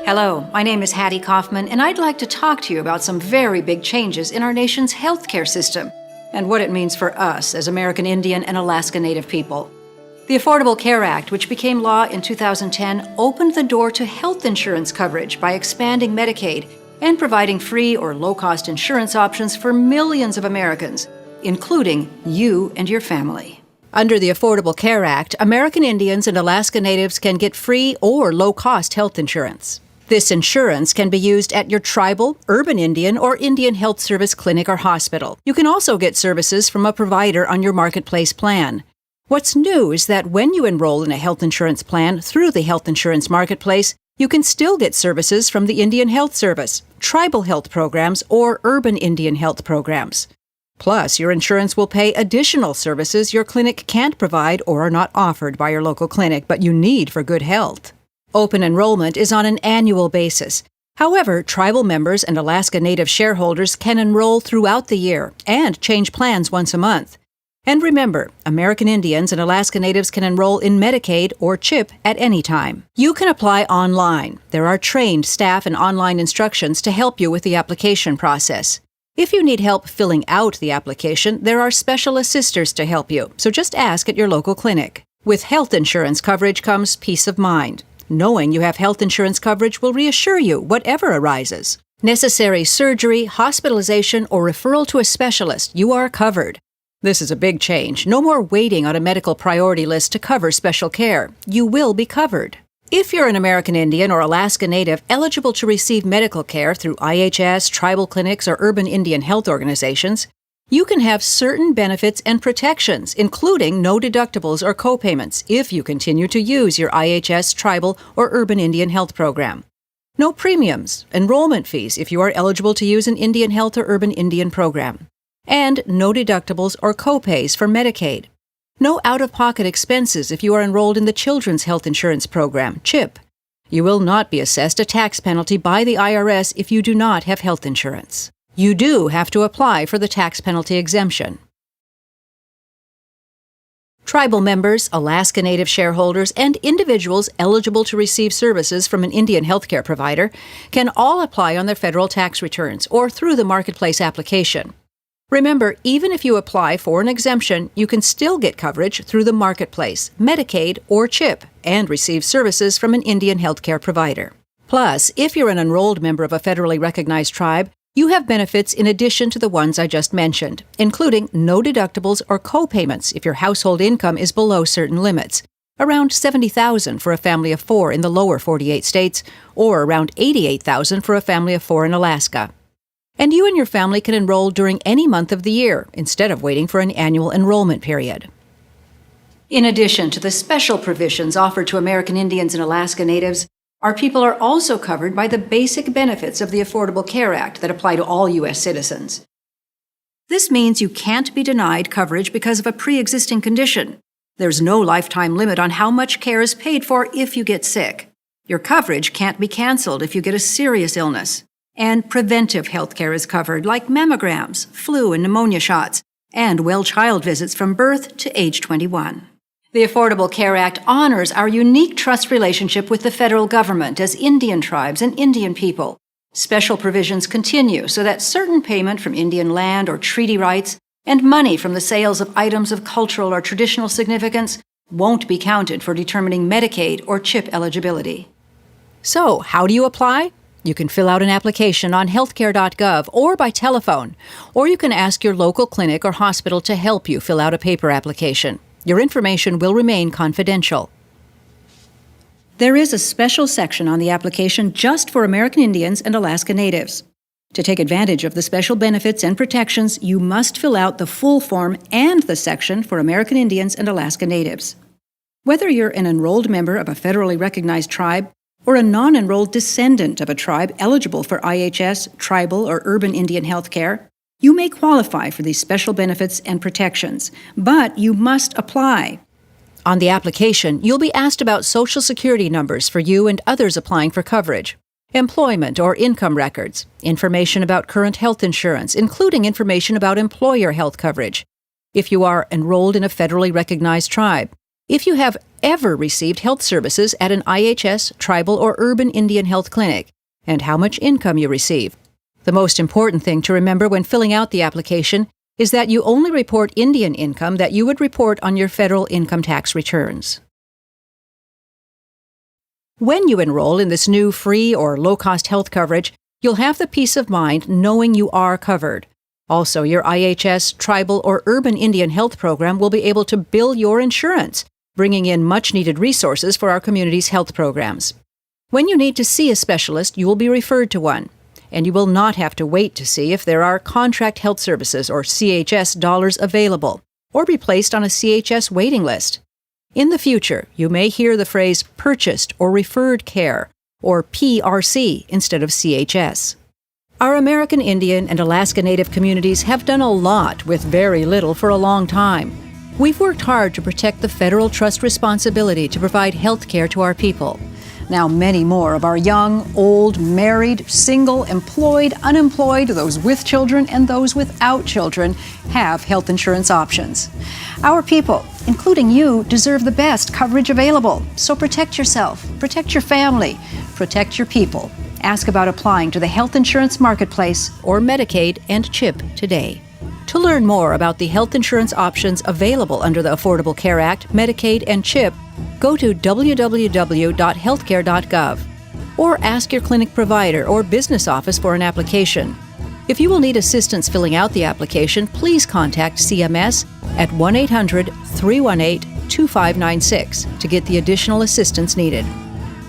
Hello, my name is Hattie Kaufman, and I'd like to talk to you about some very big changes in our nation's healthcare system and what it means for us as American Indian and Alaska Native people. The Affordable Care Act, which became law in 2010, opened the door to health insurance coverage by expanding Medicaid and providing free or low-cost insurance options for millions of Americans, including you and your family. Under the Affordable Care Act, American Indians and Alaska Natives can get free or low-cost health insurance. This insurance can be used at your tribal, urban Indian, or Indian Health Service clinic or hospital. You can also get services from a provider on your Marketplace plan. What's new is that when you enroll in a health insurance plan through the Health Insurance Marketplace, you can still get services from the Indian Health Service, tribal health programs, or urban Indian health programs. Plus, your insurance will pay additional services your clinic can't provide or are not offered by your local clinic, but you need for good health. Open enrollment is on an annual basis. However, tribal members and Alaska Native shareholders can enroll throughout the year and change plans once a month. And remember, American Indians and Alaska Natives can enroll in Medicaid or CHIP at any time. You can apply online. There are trained staff and online instructions to help you with the application process. If you need help filling out the application, there are special assisters to help you, so just ask at your local clinic. With health insurance coverage comes peace of mind. Knowing you have health insurance coverage will reassure you whatever arises. Necessary surgery, hospitalization, or referral to a specialist, you are covered. This is a big change. No more waiting on a medical priority list to cover special care. You will be covered. If you're an American Indian or Alaska Native eligible to receive medical care through IHS, tribal clinics, or urban Indian health organizations, you can have certain benefits and protections, including no deductibles or copayments if you continue to use your IHS, tribal, or urban Indian health program. No premiums, enrollment fees if you are eligible to use an Indian health or urban Indian program. And no deductibles or copays for Medicaid. No out-of-pocket expenses if you are enrolled in the Children's Health Insurance Program, CHIP. You will not be assessed a tax penalty by the IRS if you do not have health insurance. You do have to apply for the tax penalty exemption. Tribal members, Alaska Native shareholders, and individuals eligible to receive services from an Indian healthcare provider can all apply on their federal tax returns or through the Marketplace application. Remember, even if you apply for an exemption, you can still get coverage through the Marketplace, Medicaid, or CHIP, and receive services from an Indian healthcare provider. Plus, if you're an enrolled member of a federally recognized tribe, you have benefits in addition to the ones I just mentioned, including no deductibles or copayments if your household income is below certain limits, around $70,000 for a family of 4 in the lower 48 states, or around $88,000 for a family of 4 in Alaska. And you and your family can enroll during any month of the year, instead of waiting for an annual enrollment period. In addition to the special provisions offered to American Indians and Alaska Natives, our people are also covered by the basic benefits of the Affordable Care Act that apply to all U.S. citizens. This means you can't be denied coverage because of a pre-existing condition. There's no lifetime limit on how much care is paid for if you get sick. Your coverage can't be canceled if you get a serious illness. And preventive health care is covered, like mammograms, flu and pneumonia shots, and well child visits from birth to age 21. The Affordable Care Act honors our unique trust relationship with the federal government as Indian tribes and Indian people. Special provisions continue so that certain payment from Indian land or treaty rights and money from the sales of items of cultural or traditional significance won't be counted for determining Medicaid or CHIP eligibility. So, how do you apply? You can fill out an application on healthcare.gov or by telephone, or you can ask your local clinic or hospital to help you fill out a paper application. Your information will remain confidential. There is a special section on the application just for American Indians and Alaska Natives. To take advantage of the special benefits and protections, you must fill out the full form and the section for American Indians and Alaska Natives. Whether you're an enrolled member of a federally recognized tribe or a non-enrolled descendant of a tribe eligible for IHS, tribal, or urban Indian health care, you may qualify for these special benefits and protections, but you must apply. On the application, you'll be asked about Social Security numbers for you and others applying for coverage, employment or income records, information about current health insurance, including information about employer health coverage, if you are enrolled in a federally recognized tribe, If you have ever received health services at an IHS, tribal, or urban Indian health clinic, and how much income you receive. The most important thing to remember when filling out the application is that you only report Indian income that you would report on your federal income tax returns. When you enroll in this new free or low-cost health coverage, you'll have the peace of mind knowing you are covered. Also, your IHS, tribal, or urban Indian health program will be able to bill your insurance, bringing in much-needed resources for our community's health programs. When you need to see a specialist, you will be referred to one, and you will not have to wait to see if there are contract health services or CHS dollars available, or be placed on a CHS waiting list. In the future, you may hear the phrase purchased or referred care, or PRC instead of CHS. Our American Indian and Alaska Native communities have done a lot with very little for a long time. We've worked hard to protect the federal trust responsibility to provide health care to our people. Now many more of our young, old, married, single, employed, unemployed, those with children and those without children have health insurance options. Our people, including you, deserve the best coverage available. So protect yourself, protect your family, protect your people. Ask about applying to the Health Insurance Marketplace or Medicaid and CHIP today. To learn more about the health insurance options available under the Affordable Care Act, Medicaid, and CHIP, go to www.healthcare.gov or ask your clinic provider or business office for an application. If you will need assistance filling out the application, please contact CMS at 1-800-318-2596 to get the additional assistance needed.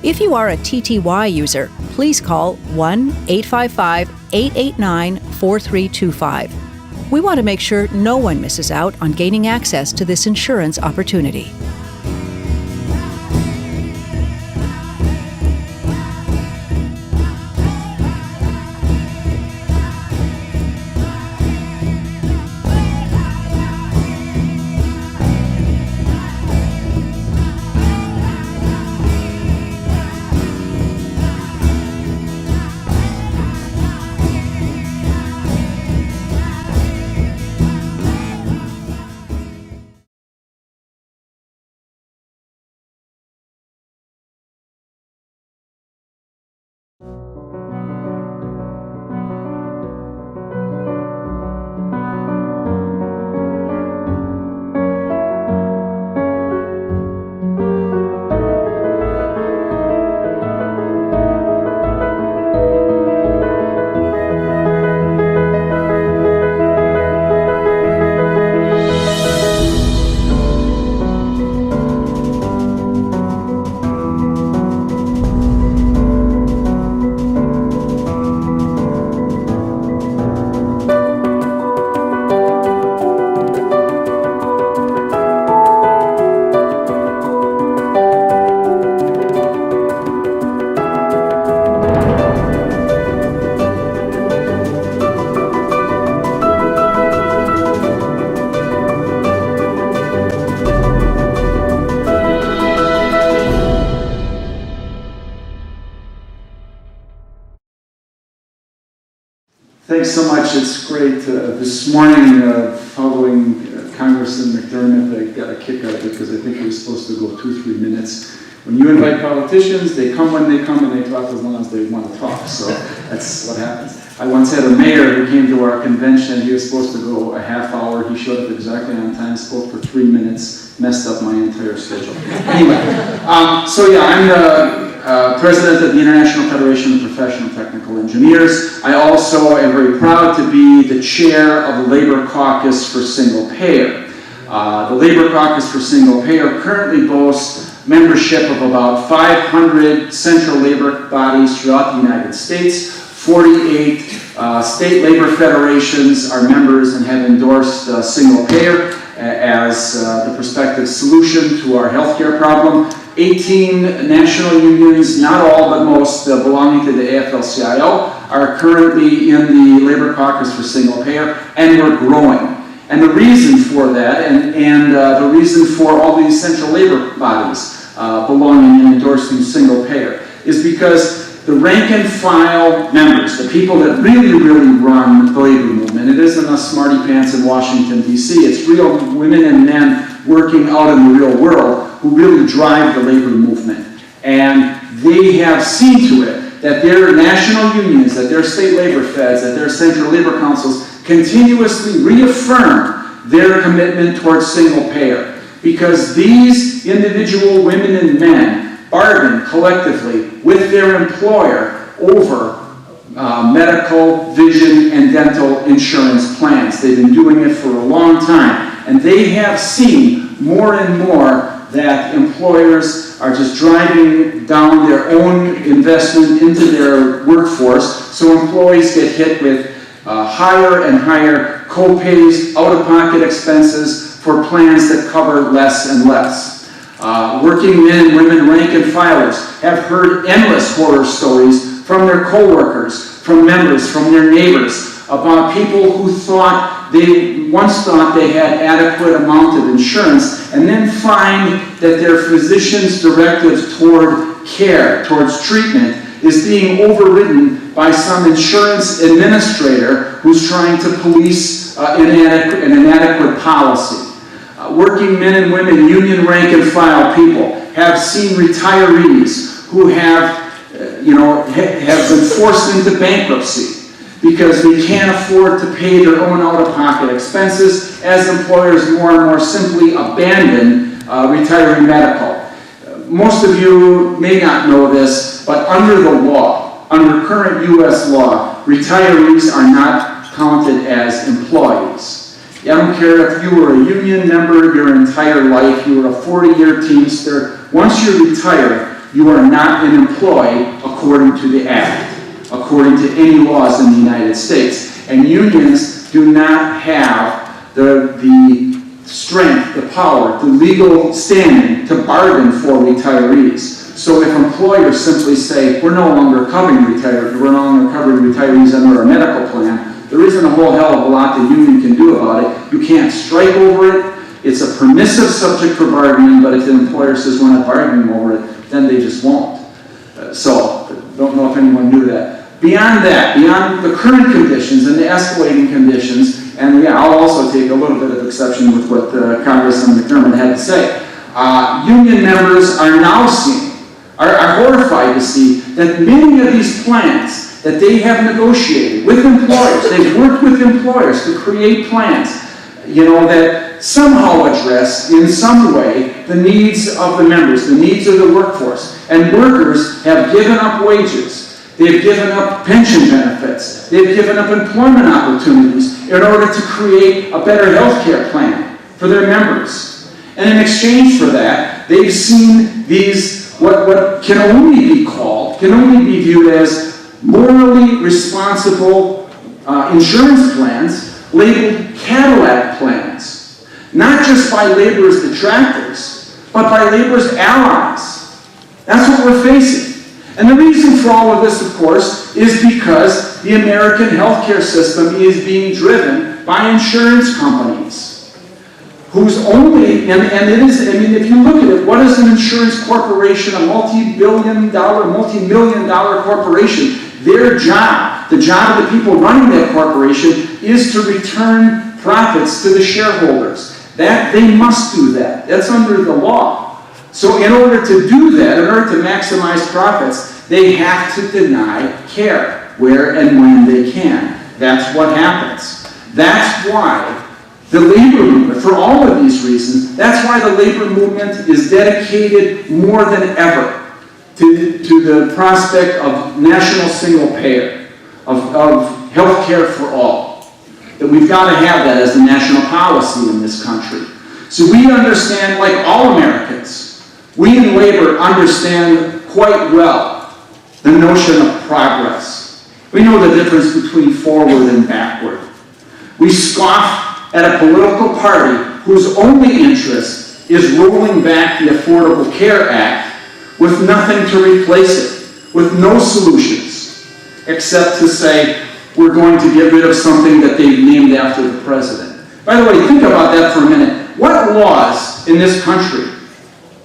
If you are a TTY user, please call 1-855-889-4325. We want to make sure no one misses out on gaining access to this insurance opportunity. Thanks so much. It's great. This morning, following Congressman McDermott, I got a kick out of it because I think he was supposed to go 2-3 minutes. When you invite politicians, they come when they come and they talk as long as they want to talk. So that's what happens. I once had a mayor who came to our convention. He was supposed to go a half hour. He showed up exactly on time, spoke for 3 minutes, messed up my entire schedule. Anyway, I'm the President of the International Federation of Professional Technical Engineers. I also am very proud to be the chair of the Labor Caucus for Single Payer. The Labor Caucus for Single Payer currently boasts membership of about 500 central labor bodies throughout the United States. 48 state labor federations are members and have endorsed single payer as the prospective solution to our healthcare problem. 18 national unions, not all but most belonging to the AFL-CIO, are currently in the Labor Caucus for Single Payer, and we're growing. And the reason for that, and the reason for all these central labor bodies belonging and endorsing single payer, is because the rank and file members, the people that really, really run the labor movement. It isn't us smarty pants in Washington, D.C. It's real women and men working out in the real world who really drive the labor movement. And they have seen to it that their national unions, that their state labor feds, that their central labor councils continuously reaffirm their commitment towards single payer. Because these individual women and men bargain collectively with their employer over medical, vision, and dental insurance plans. They've been doing it for a long time. And they have seen more and more that employers are just driving down their own investment into their workforce, so employees get hit with higher and higher co-pays, out-of-pocket expenses for plans that cover less and less. Working men and women rank and filers have heard endless horror stories from their co-workers, from members, from their neighbors, about people who once thought they had adequate amount of insurance, and then find that their physician's directive toward care, towards treatment, is being overridden by some insurance administrator who's trying to police an inadequate policy. Working men and women, union rank and file people, have seen retirees who have been forced into bankruptcy because they can't afford to pay their own out-of-pocket expenses, as employers more and more simply abandon retiree medical. Most of you may not know this, but under the law, under current U.S. law, retirees are not counted as employees. I don't care if you were a union member your entire life, you were a 40-year Teamster. Once you retire, you are not an employee according to the Act, according to any laws in the United States. And unions do not have the strength, the power, the legal standing to bargain for retirees. So if employers simply say, we're no longer covering retirees under our medical plan, there isn't a whole hell of a lot the union can do about it. You can't strike over it. It's a permissive subject for bargaining, but if the employer says we're not bargaining over it, then they just won't. So, don't know if anyone knew that. Beyond that, beyond the current conditions and the escalating conditions, and yeah, I'll also take a little bit of exception with what Congressman McDermott had to say. Union members are now are horrified to see that many of these plans that they have negotiated with employers, they've worked with employers to create plans, that somehow address in some way the needs of the members, the needs of the workforce. And workers have given up wages. They've given up pension benefits. They've given up employment opportunities in order to create a better health care plan for their members. And in exchange for that, they've seen these, what can only be viewed as morally responsible insurance plans, labeled Cadillac plans. Not just by labor's detractors, but by labor's allies. That's what we're facing. And the reason for all of this, of course, is because the American healthcare system is being driven by insurance companies, whose only, and it is, if you look at it, what is an insurance corporation, a multi-million dollar corporation? Their job, the job of the people running that corporation, is to return profits to the shareholders. That, they must do that. That's under the law. So in order to do that, in order to maximize profits, they have to deny care where and when they can. That's what happens. That's why the labor movement, for all of these reasons, that's why the labor movement is dedicated more than ever to the prospect of national single payer, of health care for all. That we've got to have that as the national policy in this country. So we understand, like all Americans, we in labor understand quite well the notion of progress. We know the difference between forward and backward. We scoff at a political party whose only interest is rolling back the Affordable Care Act with nothing to replace it, with no solutions, except to say, we're going to get rid of something that they've named after the president. By the way, think about that for a minute. What laws in this country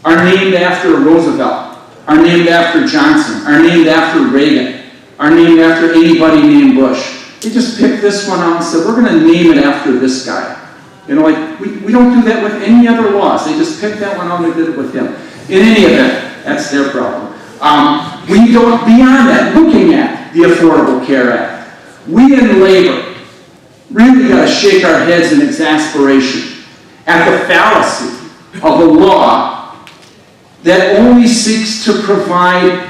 are named after Roosevelt? are named after Johnson, are named after Reagan, are named after anybody named Bush. They just picked this one out and said, we're going to name it after this guy. You know, like, we don't do that with any other laws. They just picked that one out and they did it with him. In any event, that's their problem. We go beyond that, looking at the Affordable Care Act. We in labor really got to shake our heads in exasperation at the fallacy of a law that only seeks to provide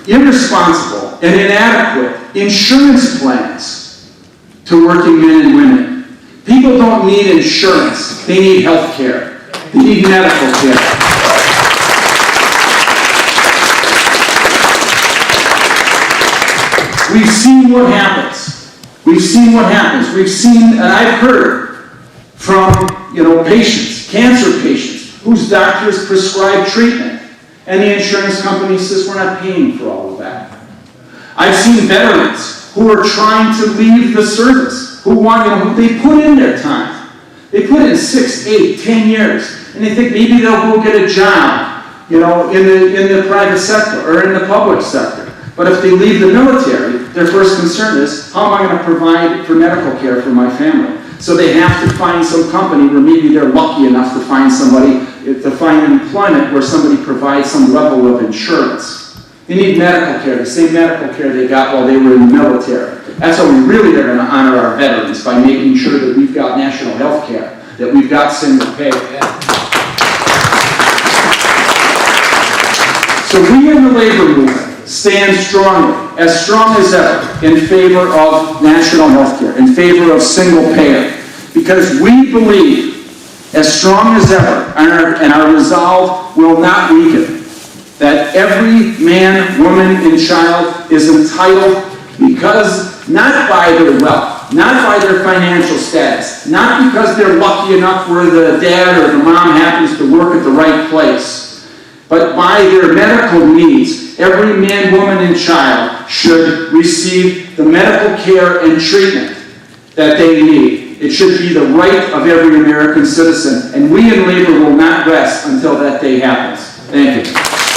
irresponsible and inadequate insurance plans to working men and women. People don't need insurance. They need health care. They need medical care. We've seen what happens. We've seen what happens. We've seen, and I've heard from, patients, cancer patients, whose doctors prescribe treatment, and the insurance company says we're not paying for all of that. I've seen veterans who are trying to leave the service, who they put in their time. They put in 6, 8, 10 years, and they think maybe they'll go get a job, in the private sector or in the public sector. But if they leave the military, their first concern is, how am I going to provide for medical care for my family? So they have to find some company where maybe they're lucky enough to find employment where somebody provides some level of insurance. They need medical care, the same medical care they got while they were in the military. That's how we really are going to honor our veterans, by making sure that we've got national health care, that we've got single pay. So we in the labor movement stand strongly as ever, in favor of national health care, in favor of single payer, because we believe, as strong as ever, and our resolve will not weaken, that every man, woman, and child is entitled, because not by their wealth, not by their financial status, not because they're lucky enough where the dad or the mom happens to work at the right place, but by their medical needs. Every man, woman, and child should receive the medical care and treatment that they need. It should be the right of every American citizen, and we in labor will not rest until that day happens. Thank you.